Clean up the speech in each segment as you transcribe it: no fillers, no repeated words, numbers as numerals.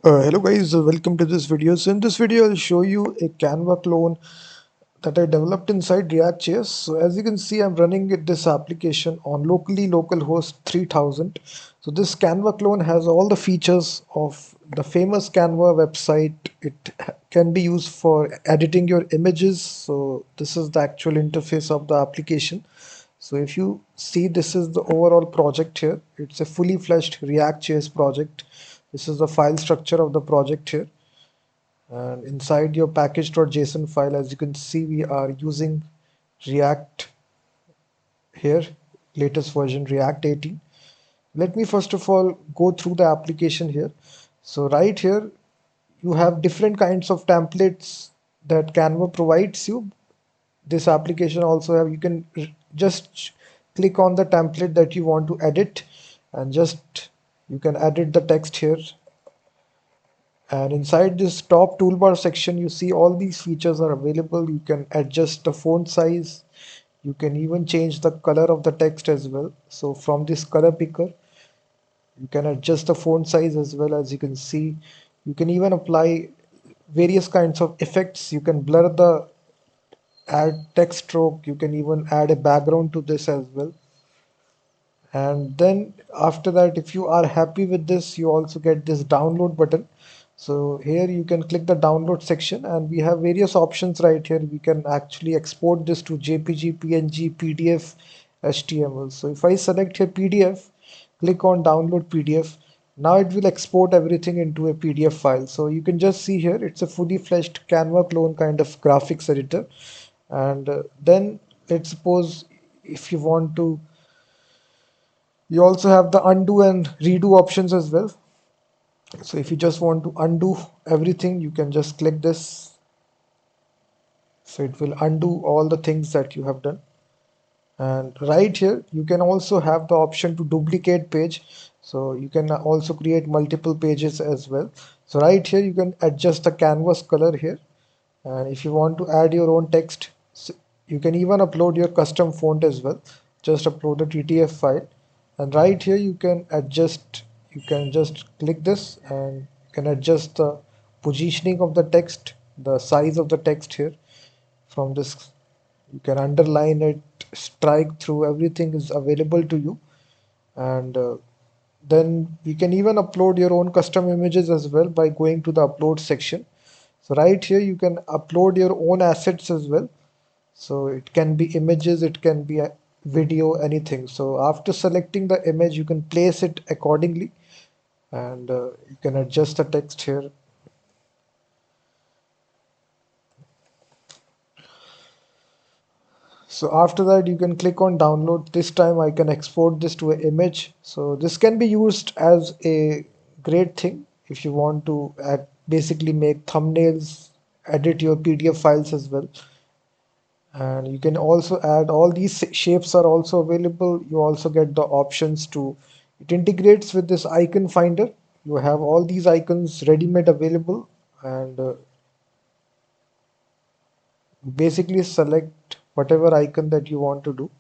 Hello guys, welcome to this video. So in this video, I'll show you a Canva clone that I developed inside React.js. So as you can see, I'm running this application on localhost 3000. So this Canva clone has all the features of the famous Canva website. It can be used for editing your images. So this is the actual interface of the application. So if you see, this is the overall project here. It's a fully fleshed React.js project. This is the file structure of the project here. And inside your package.json file, as you can see, we are using React here, latest version React 18. Let me first of all go through the application here. So right here, you have different kinds of templates that Canva provides you. This application also have, you can just click on the template that you want to edit, and just you can edit the text here. And inside this top toolbar section, you see all these features are available. You can adjust the font size. You can even change the color of the text as well. So from this color picker, you can adjust the font size as well. As you can see, you can even apply various kinds of effects. You can blur the add text stroke. You can even add a background to this as well. And then after that, if you are happy with this, you also get this download button. So here you can click the download section, and we have various options right here. We can actually export this to JPG, PNG, PDF, HTML. So if I select here PDF, click on download PDF, now it will export everything into a PDF file. So you can just see here, it's a fully fledged Canva clone kind of graphics editor. And then let's suppose if you want to, you also have the undo and redo options as well. So if you just want to undo everything, you can just click this. So it will undo all the things that you have done. And right here, you can also have the option to duplicate page. So you can also create multiple pages as well. So right here, you can adjust the canvas color here. And if you want to add your own text, you can even upload your custom font as well. Just upload the TTF file. And right here, you can just click this, and you can adjust the positioning of the text, the size of the text here. From this, you can underline it, strike through, everything is available to you. And then you can even upload your own custom images as well by going to the upload section. So right here, you can upload your own assets as well. So it can be images, it can be a video, anything. So after selecting the image, you can place it accordingly, and you can adjust the text here. So after that, you can click on download. This time I can export this to an image. So this can be used as a great thing if you want to basically make thumbnails, edit your PDF files as well. And you can also add all these shapes are also available. You also get the options to, it integrates with this icon finder. You have all these icons ready-made available, and basically select whatever icon that you want to do.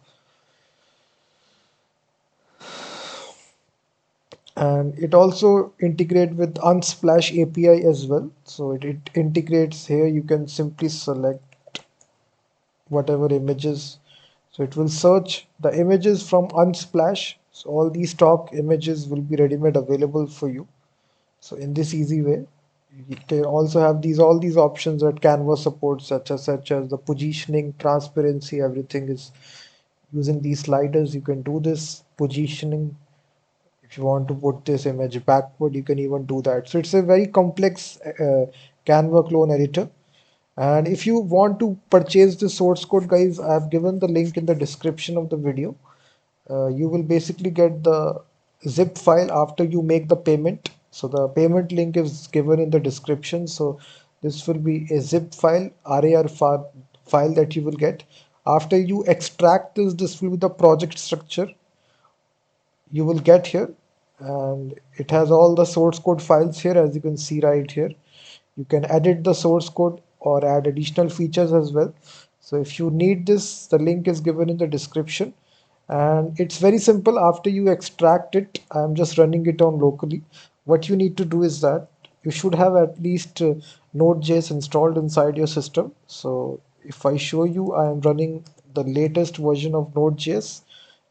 And it also integrate with Unsplash API as well. So it integrates here. You can simply select whatever images. So it will search the images from Unsplash. So all these stock images will be ready-made available for you. So in this easy way, you can also have these all these options that Canva supports, such as the positioning, transparency, everything is using these sliders. You can do this positioning. If you want to put this image backward, you can even do that. So it's a very complex Canva clone editor. And if you want to purchase the source code, guys, I've given the link in the description of the video. You will basically get the zip file after you make the payment. So the payment link is given in the description. So this will be a zip file, RAR file that you will get. After you extract this will be the project structure you will get here. And it has all the source code files here, as you can see right here. You can edit the source code or add additional features as well. So if you need this, the link is given in the description. And it's very simple. After you extract it, I'm just running it on locally. What you need to do is that you should have at least Node.js installed inside your system. So if I show you, I am running the latest version of Node.js,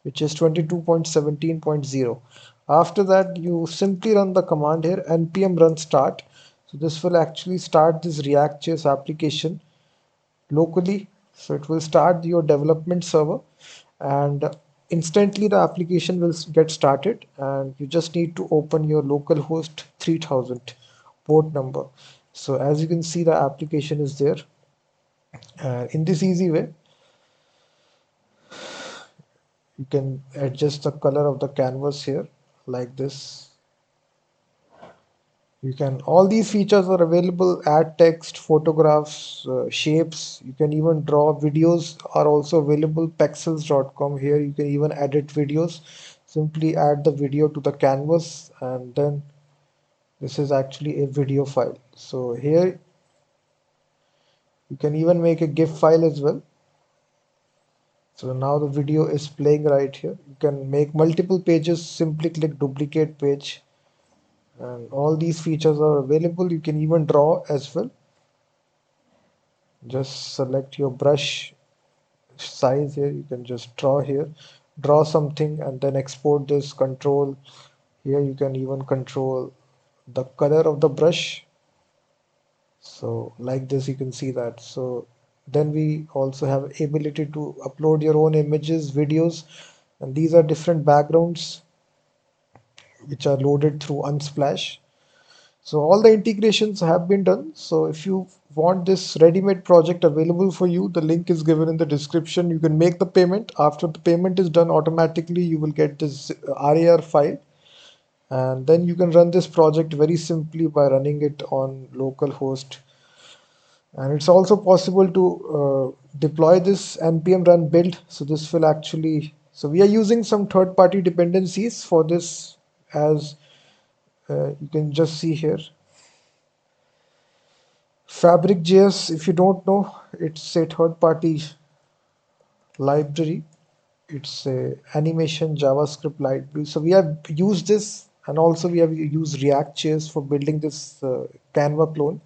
which is 22.17.0. After that, you simply run the command here, npm run start. So this will actually start this React.js application locally. So it will start your development server, and instantly the application will get started, and you just need to open your localhost 3000 port number. So as you can see, the application is there. In this easy way, you can adjust the color of the canvas here like this. You can, all these features are available: add text, photographs, shapes. You can even draw. Videos are also available. Pexels.com. Here you can even edit videos. Simply add the video to the canvas, and then this is actually a video file. So here you can even make a GIF file as well. So now the video is playing right here. You can make multiple pages. Simply click duplicate page, and all these features are available. You can even draw as well. Just select your brush size here. You can just draw here, draw something, and then export this. Control here, you can even control the color of the brush. So like this, you can see that. So then we also have ability to upload your own images, videos, and these are different backgrounds which are loaded through Unsplash. So all the integrations have been done. So if you want this ready-made project available for you, the link is given in the description. You can make the payment. After the payment is done, automatically you will get this RAR file, and then you can run this project very simply by running it on localhost. And it's also possible to deploy this npm run build. So this will actually, so we are using some third-party dependencies for this, as you can just see here. Fabric.js, if you don't know, it's a third-party library. It's a animation JavaScript library. So we have used this, and also we have used React.js for building this Canva clone.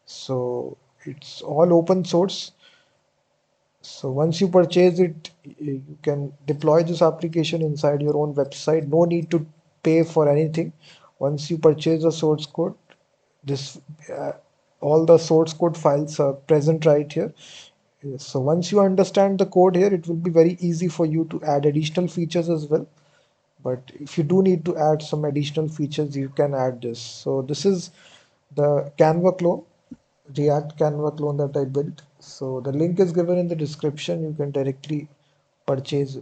So it's all open source. So once you purchase it, you can deploy this application inside your own website. No need to pay for anything. Once you purchase the source code, this all the source code files are present right here. So once you understand the code here, it will be very easy for you to add additional features as well. But if you do need to add some additional features, you can add this. So this is the Canva clone, React Canva clone that I built. So the link is given in the description. You can directly purchase